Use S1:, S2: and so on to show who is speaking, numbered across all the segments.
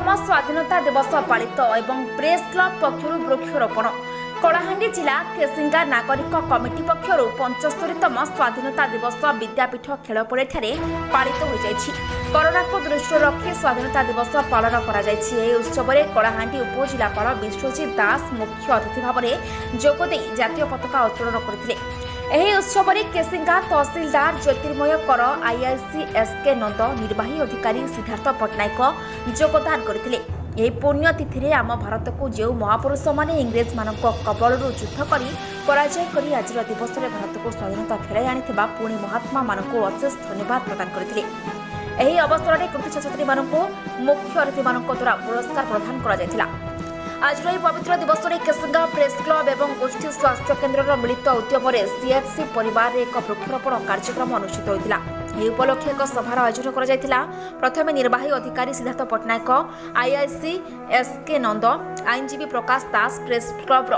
S1: 75तम स्वाधीनता दिवस पालित एवं प्रेस क्लब पक्षर वृक्षरोपण कलाहांडी जिला केसिंगा नागरिक कमिटी पक्षर 75तम स्वाधीनता दिवस विद्यापीठ खेलपड़े पालित हो जाएगी। कोरोना को दृष्टि रखी स्वाधीनता दिवस पालन कर उत्सव में कलाहांडी उपजिलापाल विश्वजीत दास मुख्य अतिथि भाव में जोगदे जातीय पताका उत्तोलन करते। ଏହି ଉତ୍ସବରେ କେସିଙ୍ଗା ତହସିଲଦାର ଜ୍ୟୋତିର୍ମୟ କର ଆଇଆଇସି ଏସ୍କେ ନନ୍ଦ ନିର୍ବାହୀ ଅଧିକାରୀ ସିଦ୍ଧାର୍ଥ ପଟ୍ଟନାୟକ ଯୋଗଦାନ କରିଥିଲେ। ଏହି ପୁଣ୍ୟତିଥିରେ ଆମ ଭାରତକୁ ଯେଉଁ ମହାପୁରୁଷମାନେ ଇଂରେଜମାନଙ୍କ କବଳରୁ ଯୁଦ୍ଧ କରି ପରାଜୟ କରି ଆଜିର ଦିବସରେ ଭାରତକୁ ସ୍ୱାଧୀନତା ଫେରାଇ ଆଣିଥିବା ପୁଣି ମହାତ୍ମାମାନଙ୍କୁ ଅଶେଷ ଧନ୍ୟବାଦ ପ୍ରଦାନ କରିଥିଲେ। ଏହି ଅବସରରେ କୃତି ଛାତ୍ରଛାତ୍ରୀମାନଙ୍କୁ ମୁଖ୍ୟ ଅତିଥିମାନଙ୍କ ଦ୍ୱାରା ପୁରସ୍କାର ପ୍ରଦାନ କରାଯାଇଥିଲା। आज पवित्र दिवस में केसिंगा प्रेस क्लब एवं गोष्ठी स्वास्थ्य केन्द्र मिलित उद्यम सीएचसी परिवार एक वृक्षरोपण कार्यक्रम अनुष्ठित होता। यह उपलक्षे एक सभार आयोजन कर प्रथम निर्वाही अधिकारी सिद्धार्थ पट्टनायक आईआईसी एसके नंद आईनजीवी प्रकाश दास प्रेस क्लब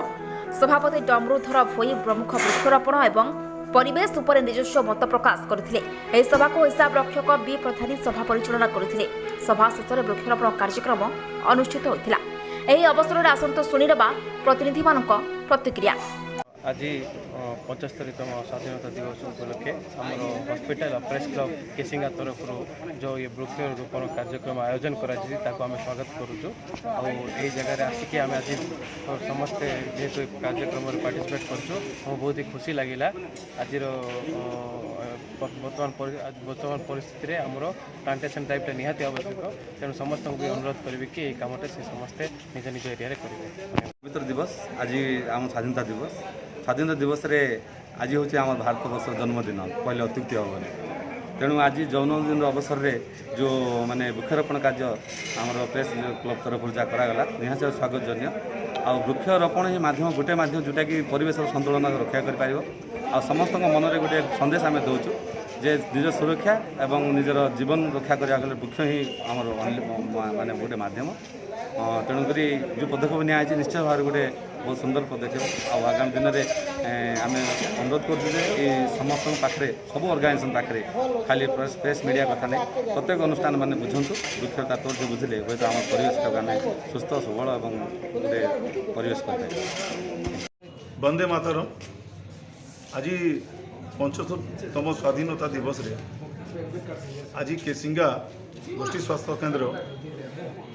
S1: सभापति डमरूधर भोई प्रमुख वृक्षरोपण एवं परिवेश उपर निजस्व मत प्रकाश करते। सभा को हिसाब रक्षक बी प्रधानी सभा परिचालना करते। सभा शेष में वृक्षरोपण कार्यक्रम अनुष्ठित होता। ଏହି ଅବସରରେ ଆସନ୍ତୁ ଶୁଣିନେବା ପ୍ରତିନିଧିମାନଙ୍କ ପ୍ରତିକ୍ରିୟା।
S2: आज 75तम स्वाधीनता दिवस उपलक्षे आमर हॉस्पिटल प्रेस क्लब केसिंगा तरफ जो ये वृक्षरोपण कार्यक्रम आयोजन कर स्वागत करुचु। आई जगह आसिक आम आज समस्ते जेहेतु कार्यक्रम पार्टिसिपेट करुचु बहुत ही खुशी लगिला। आज बर्तमान परिस्थिति में आमर प्लांटेशन टाइपटा निहाती आवश्यक, तेणु समस्त को अनुरोध करी कि ये कमटा से समस्ते निज निज एरिया करेंगे।
S3: पवित्र दिवस आज आम स्वाधीनता दिवस स्वाधीनता दिवस रे आज हूँ आम भारत वर्ष जन्मदिन कहले अत्युक्ति हेनी। तेणु आज जन्मदिन अवसर में जो माने वृक्षरोपण कार्य आमर प्रेस क्लब तरफ जहाँ करागला निहाती स्वागत जन्य। आ वृक्षरोपण ही माध्यम गोटे माध्यम जोटा कि परिवेश संतुलन रक्षा कर समस्त मन में गोटे संदेश आम दौचु जे निज सुरक्षा एवं निजर जीवन रक्षा करने वृक्ष ही आमर माने गोटे माध्यम। तेणुक जो पदक्षेप निजी निश्चय भाव गोटे बहुत सुंदर पदक्षेप। आगामी दिन में आम अनुरोध कर समस्त पाखे सब अर्गानाइजेसन पाखे खाली प्रेस मीडिया कथा नहीं प्रत्येक अनुष्ठान मैंने बुझंतु वृक्षता तोड़ जो बुझे हूँ आम परिवेश आम सुस्थ सबल और गोटे परिवेश करते।
S4: वंदे मातरम। आज 75तम स्वाधीनता दिवस रे आज केसिंगा गोष्ठी स्वास्थ्य केन्द्र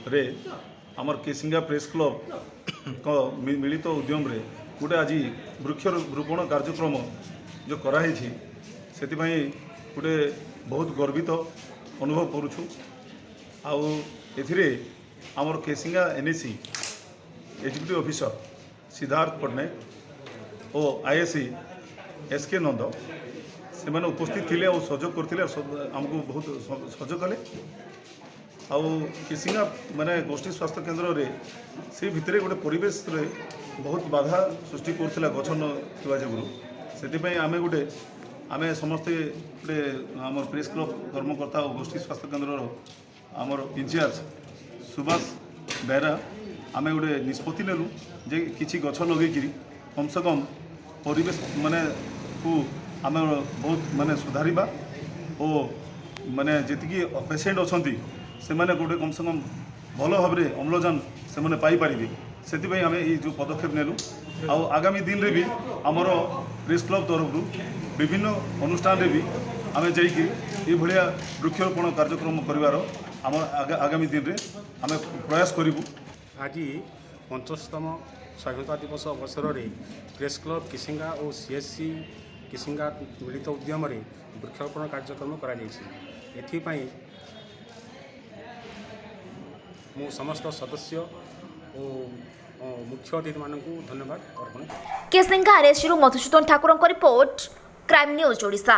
S4: रे आमर केसिंगा प्रेस क्लब को मिलित उद्यम रे गोटे आज वृक्षरोपण कार्यक्रम जो कराई से गोटे बहुत गर्वित अनुभव करुछु। आउ आमर Kesinga NAC executive officer Siddharth Pattnaik और आईएसी एसके नंद से मैंने उपस्थित थे और सहयोग करते आमको बहुत सहयोग कले। आउ केसिंगा माने गोष्ठी स्वास्थ्य केन्द्र रे से भितर गोटे परिवेश रे बहुत बाधा सृष्टि करथिला गछ न थिबा जगुरु से आम गोटे आम समस्ते गोटे आम प्रेस क्लब कर्मकर्ता और गोष्ठी स्वास्थ्य केन्द्र आमर इंचार्ज सुभाष बेहरा आम गोटे निष्पत्ति नेलु जे किछि गछ लगे कम से कम परिवेश माने को आम बहुत माने सुधारिबा और माने जेतिकी पेसेंट अछंती से माने गोटे कम से कम भल भाव में अम्लजान से मैंने पाइपर से आम ये जो पदक्षेप नेलु। आगामी दिन में भी आमर प्रेस क्लब तरफ विभिन्न अनुष्ठान भी आम जाइए भाया वृक्षरोपण कार्यक्रम कर आगामी दिन में आम प्रयास करूँ।
S5: आज 75तम स्वाधीनता दिवस अवसर में प्रेस क्लब केसिंगा और सीएचसी केसिंगा मिलित उद्यम वृक्षरोपण कार्यक्रम कर मु समस्त सदस्य और मुख्य अतिथि मानक धन्यवाद अर्पण।
S1: Kesinga Madhusudan Thakur report crime news Odisha.